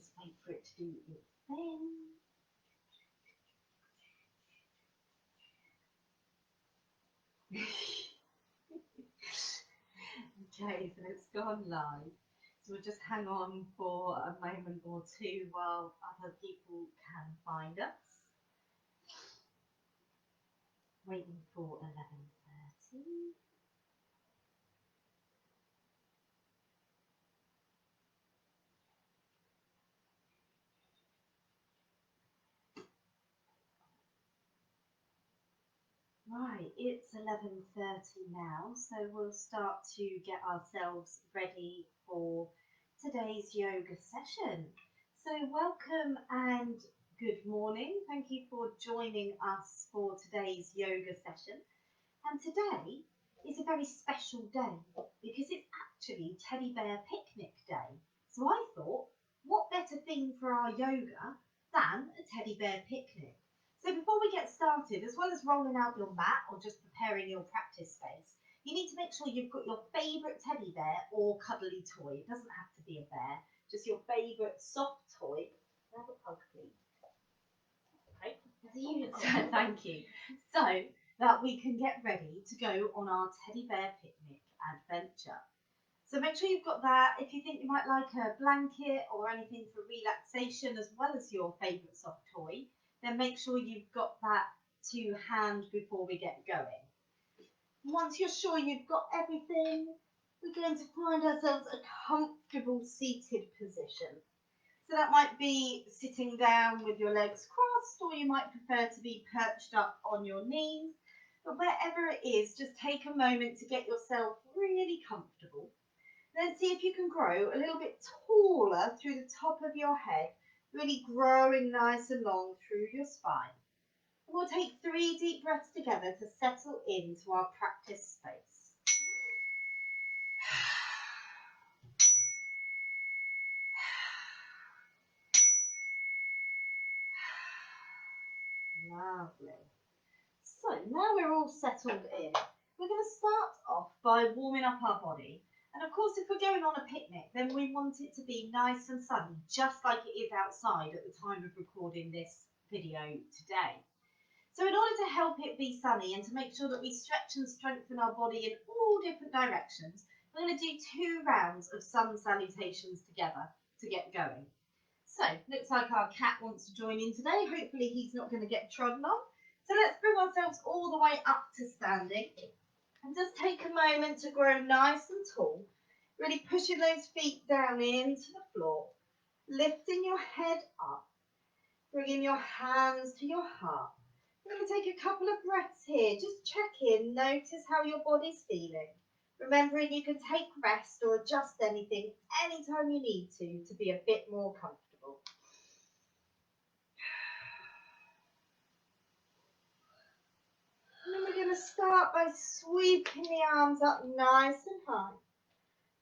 just wait for it to do its thing. Okay, so it's gone live. So we'll just hang on for a moment or two while other people can find us. Waiting for 11:30. Right, it's 11:30 now, so we'll start to get ourselves ready for today's yoga session. So welcome and good morning. Thank you for joining us for today's yoga session. And today is a very special day because it's actually Teddy Bear Picnic Day. So I thought, what better thing for our yoga than a teddy bear picnic? So before we get started, as well as rolling out your mat or just preparing your practice space, you need to make sure you've got your favourite teddy bear or cuddly toy. It doesn't have to be a bear, just your favourite soft toy. Have a pug, please. Okay. Thank you. So that we can get ready to go on our teddy bear picnic adventure. So make sure you've got that. If you think you might like a blanket or anything for relaxation as well as your favourite soft toy, then make sure you've got that to hand before we get going. Once you're sure you've got everything, we're going to find ourselves a comfortable seated position. So that might be sitting down with your legs crossed, or you might prefer to be perched up on your knees. But wherever it is, just take a moment to get yourself really comfortable. Then see if you can grow a little bit taller through the top of your head, really growing nice and long through your spine. And we'll take 3 deep breaths together to settle into our practice space. Lovely. So now we're all settled in. We're going to start off by warming up our body. And of course, if we're going on a picnic, then we want it to be nice and sunny, just like it is outside at the time of recording this video today. So in order to help it be sunny and to make sure that we stretch and strengthen our body in all different directions, we're going to do 2 rounds of sun salutations together to get going. So, looks like our cat wants to join in today. Hopefully he's not going to get trodden on. So let's bring ourselves all the way up to standing. And just take a moment to grow nice and tall. Really pushing those feet down into the floor. Lifting your head up. Bringing your hands to your heart. We're going to take a couple of breaths here. Just check in. Notice how your body's feeling. Remembering you can take rest or adjust anything anytime you need to be a bit more comfortable. And then we're going to start by sweeping the arms up nice and high.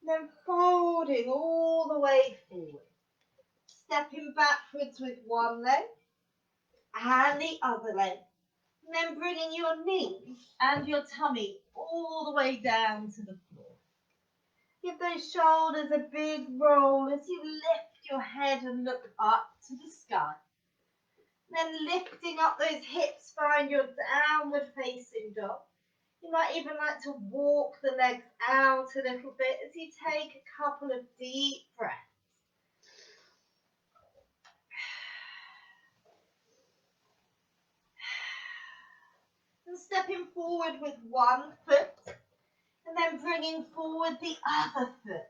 Then folding all the way forward. Stepping backwards with one leg and the other leg. And then bringing your knees and your tummy all the way down to the floor. Give those shoulders a big roll as you lift your head and look up to the sky. Then lifting up those hips, find your downward facing dog. You might even like to walk the legs out a little bit as you take a couple of deep breaths. And stepping forward with one foot, and then bringing forward the other foot.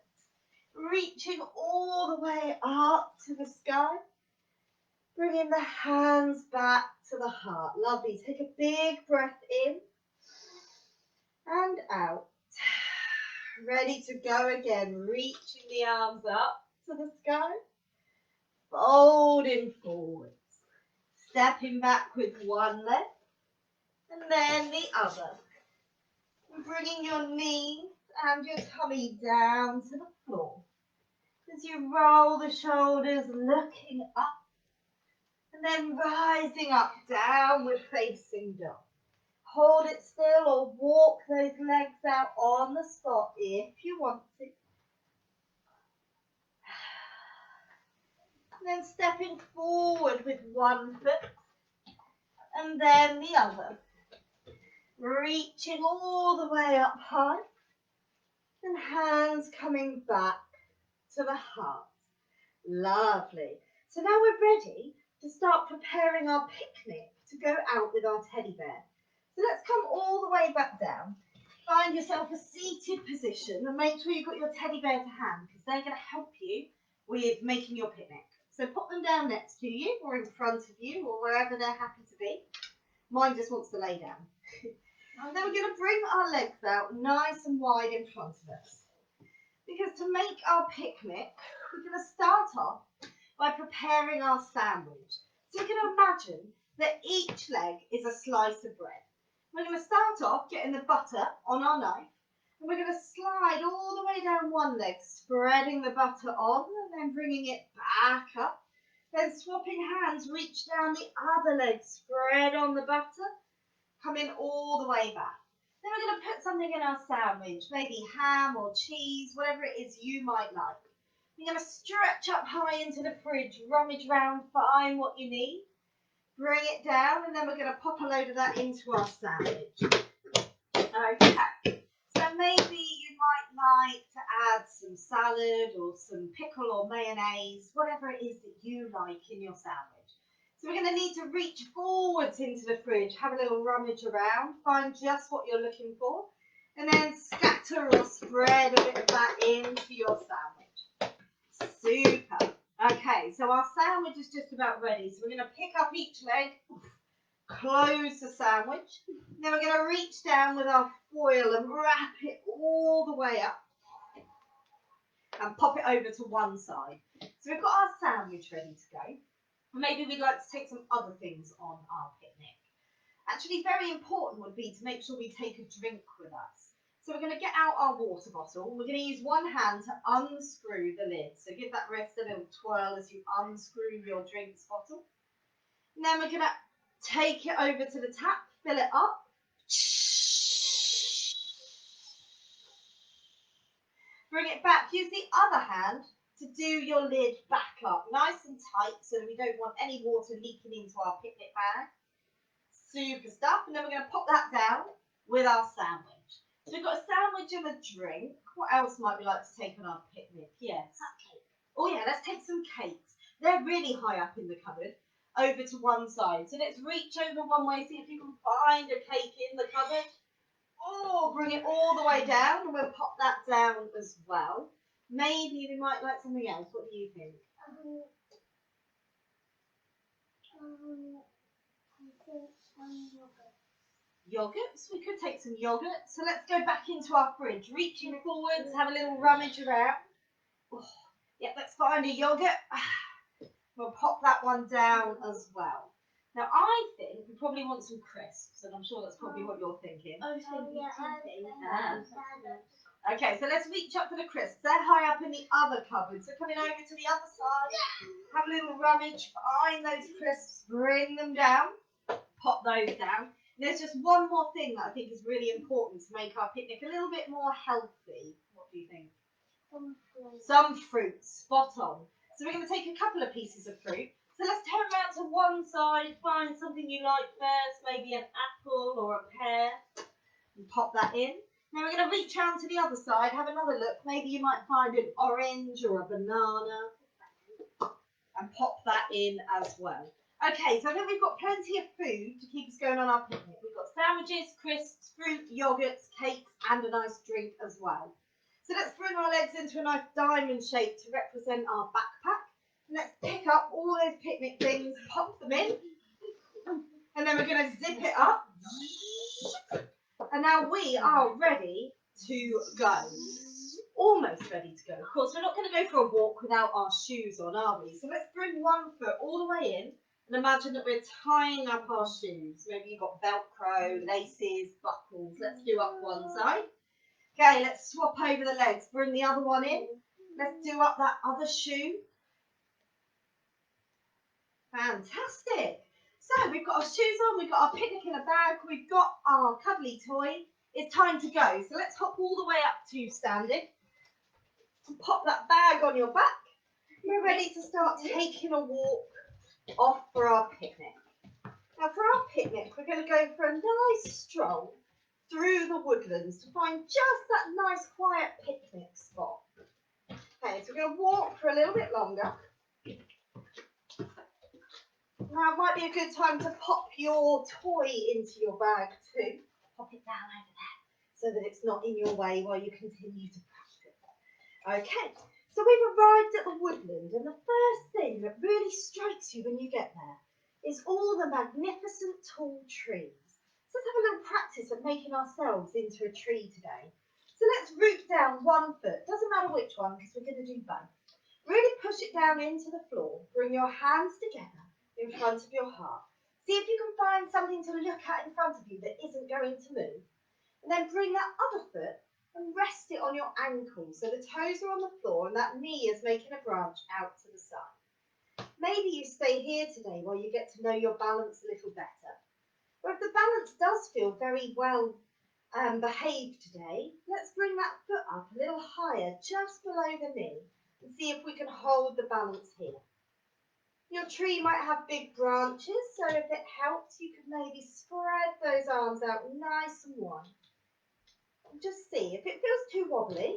Reaching all the way up to the sky. Bringing the hands back to the heart. Lovely. Take a big breath in and out. Ready to go again. Reaching the arms up to the sky. Folding forwards. Stepping back with one leg. And then the other. And bringing your knees and your tummy down to the floor. As you roll the shoulders, looking up. And then rising up, downward facing dog. Hold it still or walk those legs out on the spot if you want to. And then stepping forward with one foot and then the other. Reaching all the way up high and hands coming back to the heart. Lovely. So now we're ready to start preparing our picnic to go out with our teddy bear. So let's come all the way back down. Find yourself a seated position and make sure you've got your teddy bear to hand because they're going to help you with making your picnic. So put them down next to you or in front of you or wherever they're happy to be. Mine just wants to lay down. And then we're going to bring our legs out nice and wide in front of us. Because to make our picnic, we're going to start off by preparing our sandwich. So you can imagine that each leg is a slice of bread. We're going to start off getting the butter on our knife. And we're going to slide all the way down one leg, spreading the butter on and then bringing it back up. Then swapping hands, reach down the other leg, spread on the butter, coming all the way back. Then we're going to put something in our sandwich, maybe ham or cheese, whatever it is you might like. We're going to stretch up high into the fridge, rummage around, find what you need, bring it down, and then we're going to pop a load of that into our sandwich. Okay, so maybe you might like to add some salad or some pickle or mayonnaise, whatever it is that you like in your sandwich. So we're going to need to reach forwards into the fridge, have a little rummage around, find just what you're looking for, and then scatter or spread a bit of that into your sandwich. Super. Okay, so our sandwich is just about ready. So we're going to pick up each leg, close the sandwich, then we're going to reach down with our foil and wrap it all the way up and pop it over to one side. So we've got our sandwich ready to go. Maybe we'd like to take some other things on our picnic. Actually, very important would be to make sure we take a drink with us. So we're going to get out our water bottle. We're going to use one hand to unscrew the lid. So give that wrist a little twirl as you unscrew your drinks bottle. And then we're going to take it over to the tap, fill it up. Bring it back. Use the other hand to do your lid back up, nice and tight, so that we don't want any water leaking into our picnic bag. Super stuff. And then we're going to pop that down with our sandwich. So we've got a sandwich and a drink. What else might we like to take on our picnic? Yes. Cupcake. Oh yeah, let's take some cakes. They're really high up in the cupboard, over to one side. So let's reach over one way, see if you can find a cake in the cupboard. Oh, bring it all the way down, and we'll pop that down as well. Maybe we might like something else. What do you think? I think some yogurt. Yogurts? We could take some yogurt. So let's go back into our fridge. Reaching forwards, have a little rummage around. Oh, yep, let's find a yogurt. We'll pop that one down as well. Now, I think we probably want some crisps, and I'm sure that's probably what you're thinking. Okay, so let's reach up for the crisps. They're high up in the other cupboard. So coming over to the other side, have a little rummage, find those crisps, bring them down, pop those down. And there's just one more thing that I think is really important to make our picnic a little bit more healthy. What do you think? Some fruit, spot on. So we're going to take a couple of pieces of fruit. So let's turn around to one side, find something you like first, maybe an apple or a pear, and pop that in. Now we're going to reach around to the other side, have another look. Maybe you might find an orange or a banana, and pop that in as well. Okay, so I think we've got plenty of food to keep us going on our picnic. We've got sandwiches, crisps, fruit, yogurts, cakes, and a nice drink as well. So let's bring our legs into a nice diamond shape to represent our backpack. Let's pick up all those picnic things, pop them in, and then we're going to zip it up. And now we are ready to go. Almost ready to go. Of course, we're not going to go for a walk without our shoes on, are we? So let's bring one foot all the way in and imagine that we're tying up our shoes. Maybe you've got Velcro, laces, buckles. Let's do up one side. Okay, let's swap over the legs. Bring the other one in. Let's do up that other shoe. Fantastic. So we've got our shoes on, we've got our picnic in a bag, we've got our cuddly toy. It's time to go. So let's hop all the way up to standing. Pop that bag on your back. we're ready to start taking a walk off for our picnic. Now for our picnic, we're going to go for a nice stroll through the woodlands to find just that nice quiet picnic spot. Okay, so we're going to walk for a little bit longer. Now it might be a good time to pop your toy into your bag too. Pop it down over there so that it's not in your way while you continue to practice. Okay, so we've arrived at the woodland, and the first thing that really strikes you when you get there is all the magnificent tall trees. So let's have a little practice at making ourselves into a tree today. So let's root down one foot, doesn't matter which one because we're going to do both. Really push it down into the floor, bring your hands together in front of your heart. See if you can find something to look at in front of you that isn't going to move. And then bring that other foot and rest it on your ankle so the toes are on the floor and that knee is making a branch out to the side. Maybe you stay here today while you get to know your balance a little better. Or if the balance does feel very well behaved today, let's bring that foot up a little higher just below the knee and see if we can hold the balance here. Your tree might have big branches, so if it helps, you could maybe spread those arms out nice and wide. And just see, if it feels too wobbly,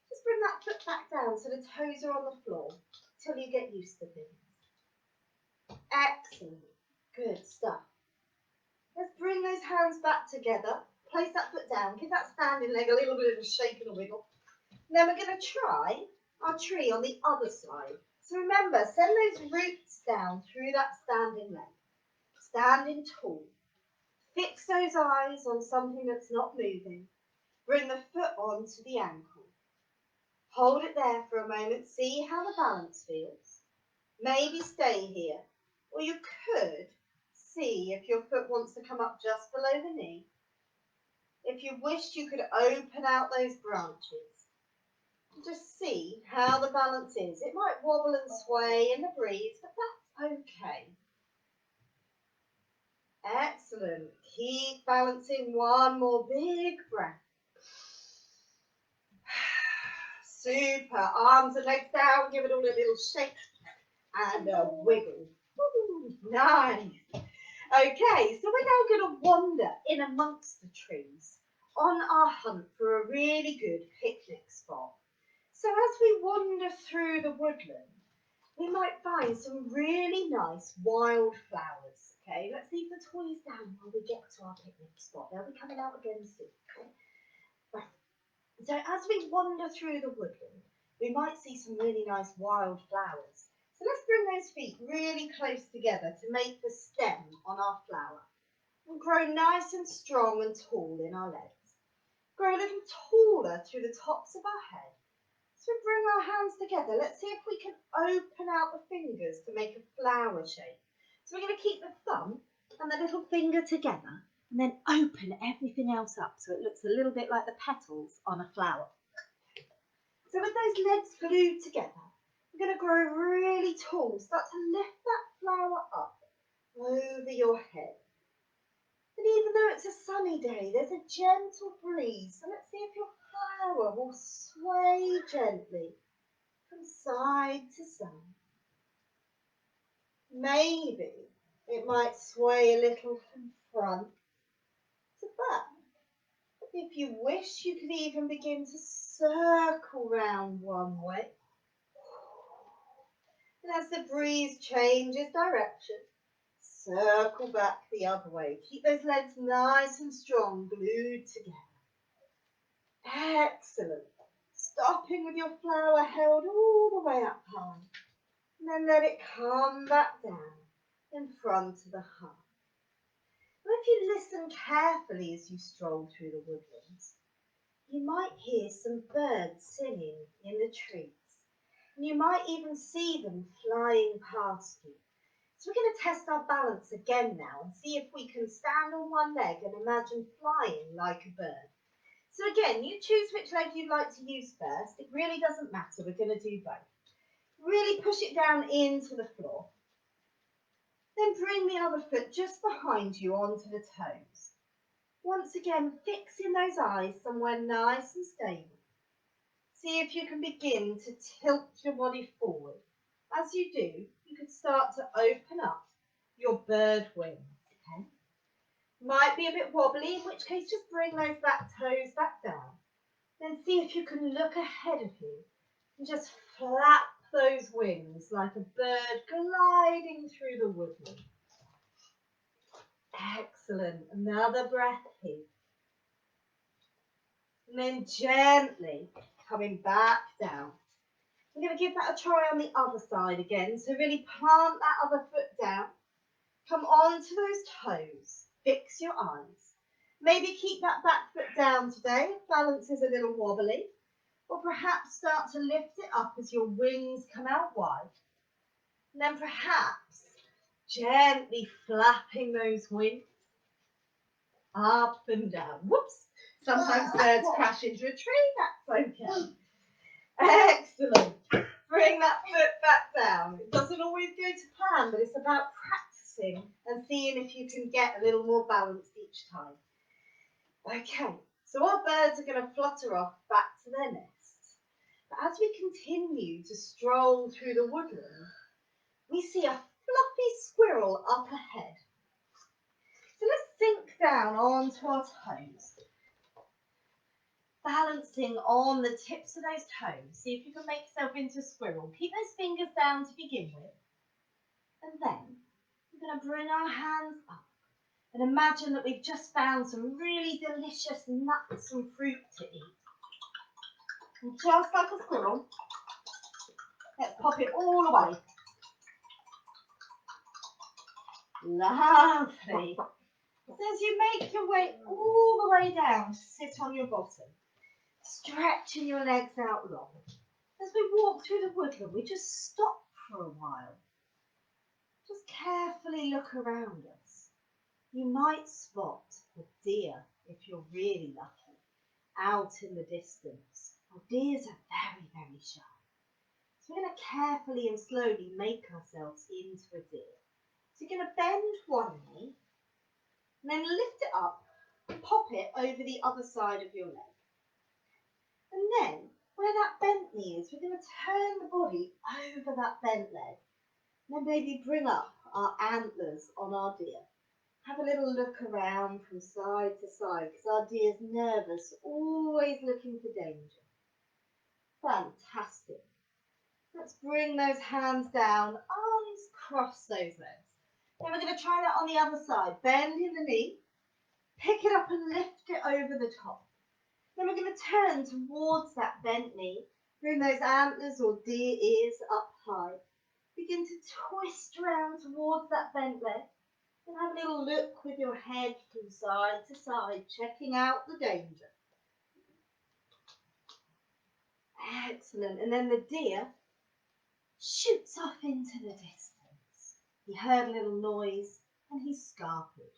just bring that foot back down so the toes are on the floor till you get used to things. Excellent. Good stuff. Let's bring those hands back together. Place that foot down. Give that standing leg a little bit of a shake and a wiggle. And then we're going to try our tree on the other side. So remember, send those roots down through that standing leg. Standing tall. Fix those eyes on something that's not moving. Bring the foot onto the ankle. Hold it there for a moment. See how the balance feels. Maybe stay here. Or you could see if your foot wants to come up just below the knee. If you wished, you could open out those branches. Just see how the balance is. It might wobble and sway in the breeze, but that's okay. Excellent. Keep balancing. One more big breath. Super. Arms and legs down. Give it all a little shake and a wiggle. Woo, nice. Okay, so we're now going to wander in amongst the trees on our hunt for a really good picnic spot. So as we wander through the woodland, we might find some really nice wild flowers. Okay, let's leave the toys down while we get to our picnic spot. They'll be coming out again soon. Okay? Right. So as we wander through the woodland, we might see some really nice wild flowers. So let's bring those feet really close together to make the stem on our flower and grow nice and strong and tall in our legs. Grow a little taller through the tops of our head. So we bring our hands together. Let's see if we can open out the fingers to make a flower shape. So we're going to keep the thumb and the little finger together and then open everything else up so it looks a little bit like the petals on a flower. So with those legs glued together, we're going to grow really tall. Start to lift that flower up over your head. And even though it's a sunny day, there's a gentle breeze. So let's see if your flower will sway gently from side to side. Maybe it might sway a little from front to back. If you wish, you could even begin to circle round one way. And as the breeze changes direction, circle back the other way. Keep those legs nice and strong, glued together. Excellent. Stopping with your flower held all the way up high. And then let it come back down in front of the heart. And if you listen carefully as you stroll through the woodlands, you might hear some birds singing in the trees. And you might even see them flying past you. So we're going to test our balance again now and see if we can stand on one leg and imagine flying like a bird. So again, you choose which leg you'd like to use first. It really doesn't matter. We're going to do both. Really push it down into the floor. Then bring the other foot just behind you onto the toes. Once again, fixing those eyes somewhere nice and stable. See if you can begin to tilt your body forward as you do, you could start to open up your bird wings. Okay? Might be a bit wobbly, in which case just bring those back toes back down. Then see if you can look ahead of you and just flap those wings like a bird gliding through the woodland. Excellent. Another breath here. And then gently coming back down. We're going to give that a try on the other side again. So really plant that other foot down. Come onto those toes. Fix your eyes. Maybe keep that back foot down today if balance is a little wobbly. Or perhaps start to lift it up as your wings come out wide. And then perhaps gently flapping those wings up and down. Whoops! Sometimes birds crash into a tree, that's okay. Excellent. Bring that foot back down. It doesn't always go to plan, but it's about practicing and seeing if you can get a little more balanced each time. Okay, so our birds are going to flutter off back to their nests. But as we continue to stroll through the woodland, we see a fluffy squirrel up ahead. So let's sink down onto our toes, balancing on the tips of those toes. See if you can make yourself into a squirrel. Keep those fingers down to begin with. And then we're going to bring our hands up and imagine that we've just found some really delicious nuts and fruit to eat. And just like a squirrel, let's pop it all away. Lovely. So as you make your way all the way down to sit on your bottom, stretching your legs out long. As we walk through the woodland, we just stop for a while. Just carefully look around us. You might spot a deer, if you're really lucky, out in the distance. Well, deers are very, very shy. So we're going to carefully and slowly make ourselves into a deer. So you're going to bend one knee, and then lift it up and pop it over the other side of your leg. And then, where that bent knee is, we're going to turn the body over that bent leg. And then maybe bring up our antlers on our deer. Have a little look around from side to side, because our deer's nervous, always looking for danger. Fantastic. Let's bring those hands down, arms cross those legs. Then we're going to try that on the other side. Bending the knee, pick it up and lift it over the top. Then we're going to turn towards that bent knee, bring those antlers or deer ears up high. Begin to twist around towards that bent leg. And have a little look with your head from side to side, checking out the danger. Excellent. And then the deer shoots off into the distance. He heard a little noise and he scarpered.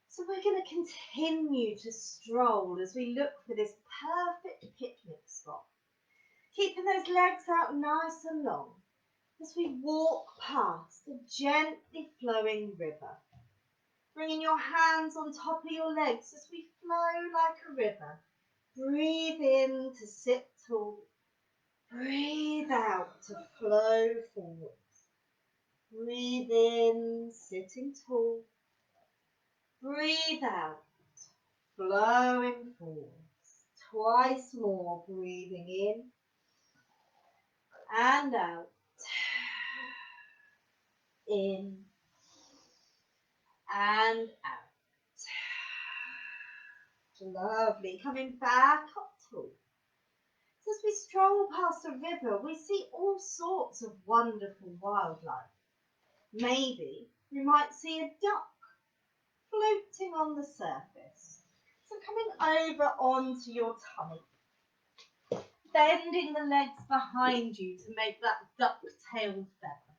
So we're going to continue to stroll as we look for this perfect picnic spot. Keeping those legs out nice and long as we walk past a gently flowing river. Bringing your hands on top of your legs as we flow like a river. Breathe in to sit tall. Breathe out to flow forwards. Breathe in, sitting tall. Breathe out, flowing forwards. Twice more, breathing in and out. In and out. Lovely. Coming back up tall. So as we stroll past a river, we see all sorts of wonderful wildlife. Maybe we might see a duck floating on the surface. So coming over onto your tummy, bending the legs behind you to make that duck-tailed feather.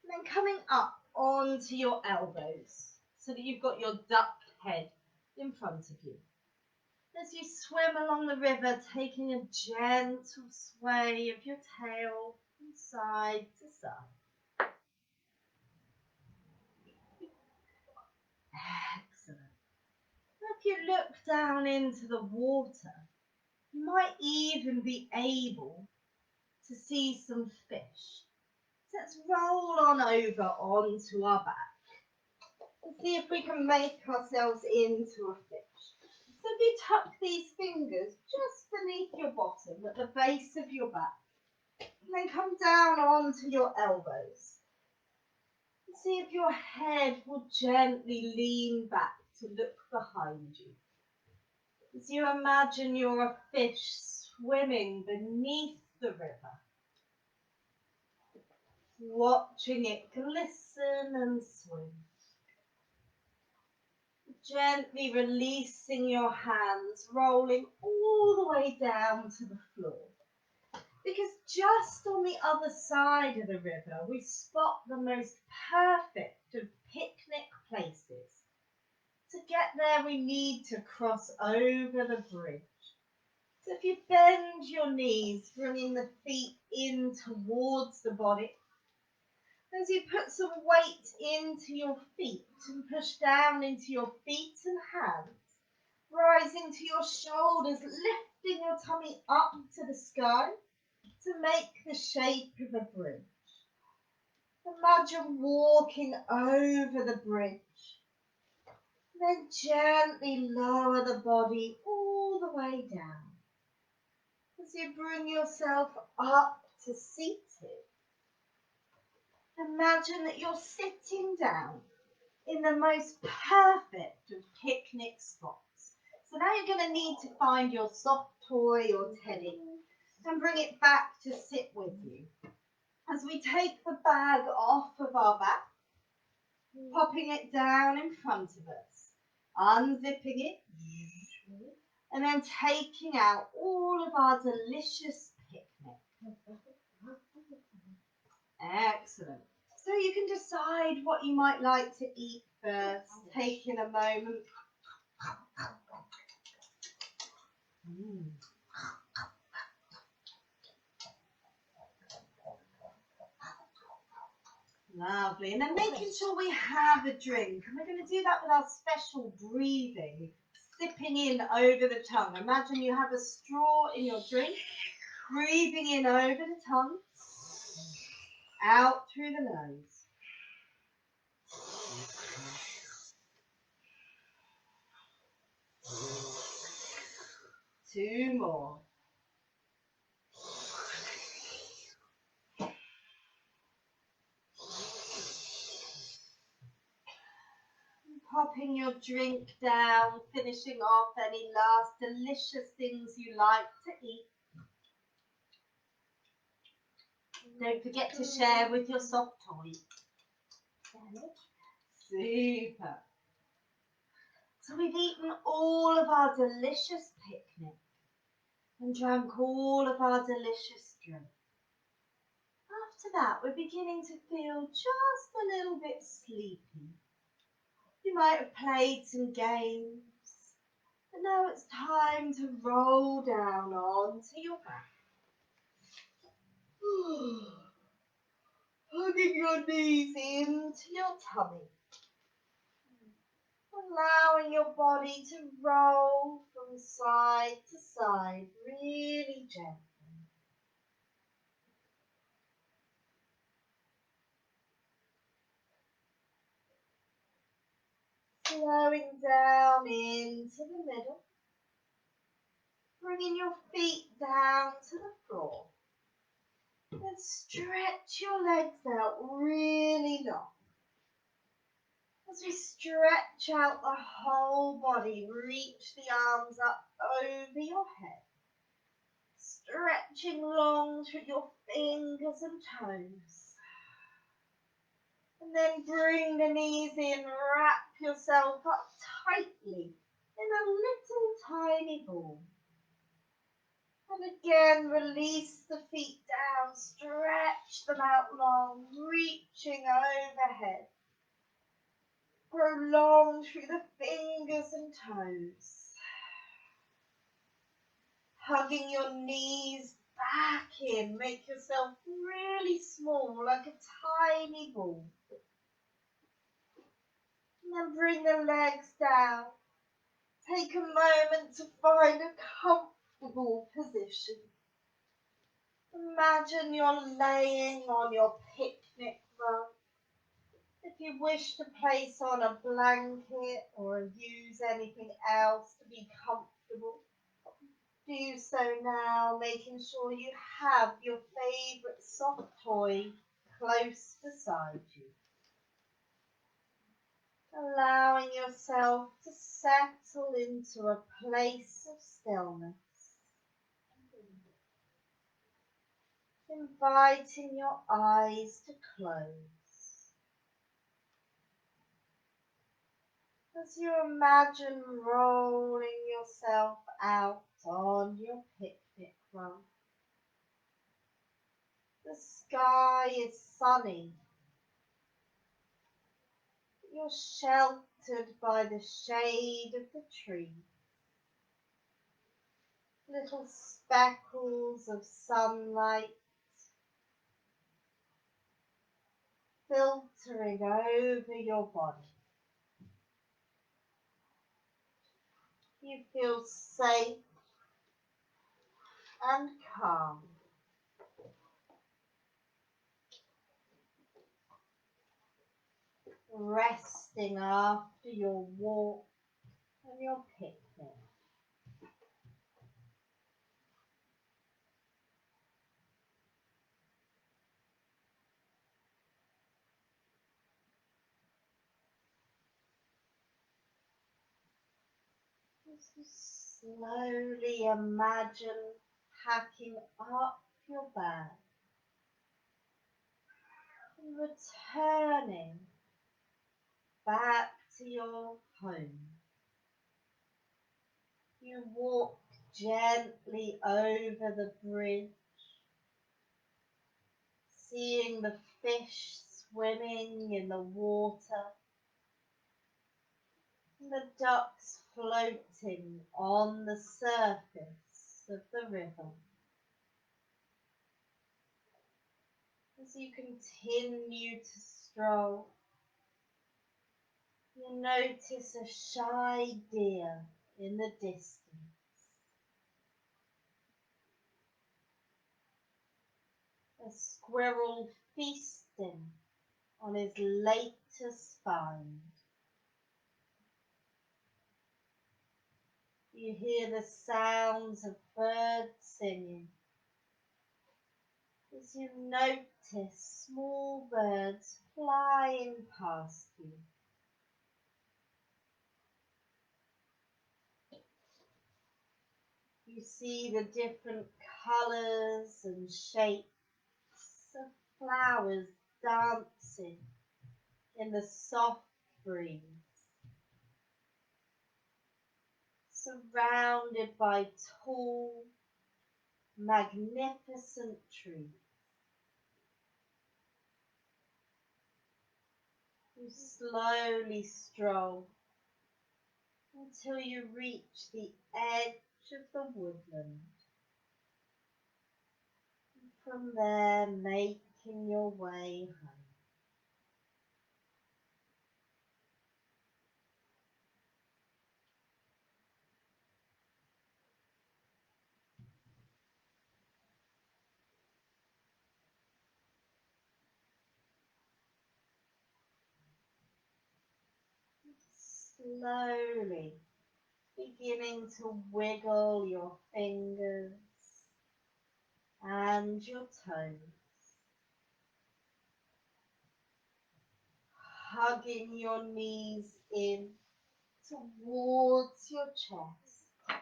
And then coming up onto your elbows so that you've got your duck head in front of you. As you swim along the river, taking a gentle sway of your tail from side to side. Excellent. If you look down into the water, you might even be able to see some fish. So let's roll on over onto our back and see if we can make ourselves into a fish. So if you tuck these fingers just beneath your bottom at the base of your back, and then come down onto your elbows. And see if your head will gently lean back to look behind you. As you imagine you're a fish swimming beneath the river, watching it glisten and swim. Gently releasing your hands, rolling all the way down to the floor. Because just on the other side of the river, we spot the most perfect of picnic places. To get there, we need to cross over the bridge. So if you bend your knees, bringing the feet in towards the body, as you put some weight into your feet and push down into your feet and hands, rising to your shoulders, lifting your tummy up to the sky to make the shape of a bridge. Imagine walking over the bridge. Then gently lower the body all the way down. As you bring yourself up to seated, imagine that you're sitting down in the most perfect of picnic spots. So now you're going to need to find your soft toy or teddy and bring it back to sit with you. As we take the bag off of our back, popping it down in front of us, unzipping it, and then taking out all of our delicious picnic. Excellent. So you can decide what you might like to eat first, taking a moment. Lovely. And then making sure we have a drink. And we're going to do that with our special breathing, sipping in over the tongue. Imagine you have a straw in your drink, breathing in over the tongue, out through the nose. Two more. Popping your drink down, finishing off any last delicious things you like to eat. Don't forget to share with your soft toy. Super. So we've eaten all of our delicious picnic and drank all of our delicious drink. After that, we're beginning to feel just a little bit sleepy. You might have played some games, but now it's time to roll down onto your back. Hugging your knees into your tummy. Allowing your body to roll from side to side really gently. Slowing down into the middle. Bringing your feet down to the floor. And stretch your legs out really long. As we stretch out the whole body, reach the arms up over your head. Stretching long through your fingers and toes. And then bring the knees in, wrap yourself up tightly in a little tiny ball. And again, release the feet down, stretch them out long, reaching overhead. Grow long through the fingers and toes. Hugging your knees back in, make yourself really small, like a tiny ball. And then bring the legs down. Take a moment to find a comfortable position. Imagine you're laying on your picnic rug. If you wish to place on a blanket or use anything else to be comfortable, do so now, making sure you have your favourite soft toy close beside you. Allowing yourself to settle into a place of stillness. Inviting your eyes to close. As you imagine rolling yourself out on your picnic rug. The sky is sunny. You're sheltered by the shade of the tree. Little speckles of sunlight filtering over your body. You feel safe and calm. Resting after your walk and your picnic. As you slowly imagine packing up your bag and returning back to your home. You walk gently over the bridge, seeing the fish swimming in the water and the ducks floating on the surface of the river. As you continue to stroll, you notice a shy deer in the distance. A squirrel feasting on his latest find. You hear the sounds of birds singing. As you notice small birds flying past you. You see the different colours and shapes of flowers dancing in the soft breeze, surrounded by tall, magnificent trees. You slowly stroll until you reach the edge of the woodland. And from there, making your way home. Slowly beginning to wiggle your fingers and your toes, hugging your knees in towards your chest,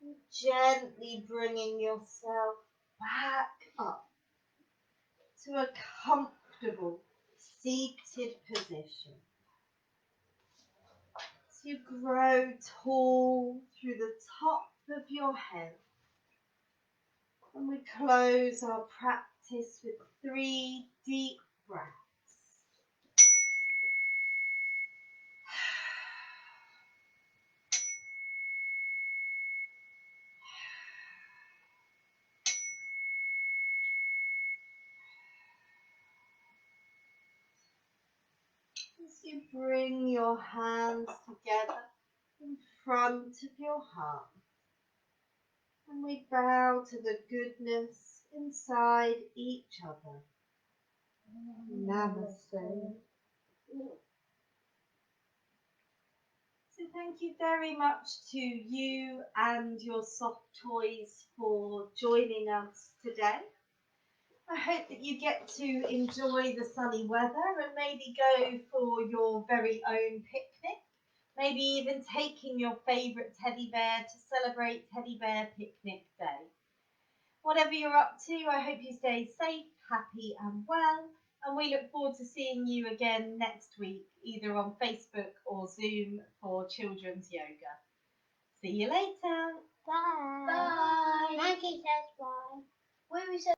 and gently bringing yourself back up to a comfortable seated position. As you grow tall through the top of your head, and we close our practice with 3 deep breaths. As you bring your hands together in front of your heart, and And we bow to the goodness inside each other. Namaste. So thank you very much to you and your soft toys for joining us today. I hope that you get to enjoy the sunny weather and maybe go for your very own picnic. Maybe even taking your favourite teddy bear to celebrate Teddy Bear Picnic Day. Whatever you're up to, I hope you stay safe, happy and well. And we look forward to seeing you again next week, either on Facebook or Zoom for children's yoga. See you later. Bye. Bye. Monkey says bye. Where is it?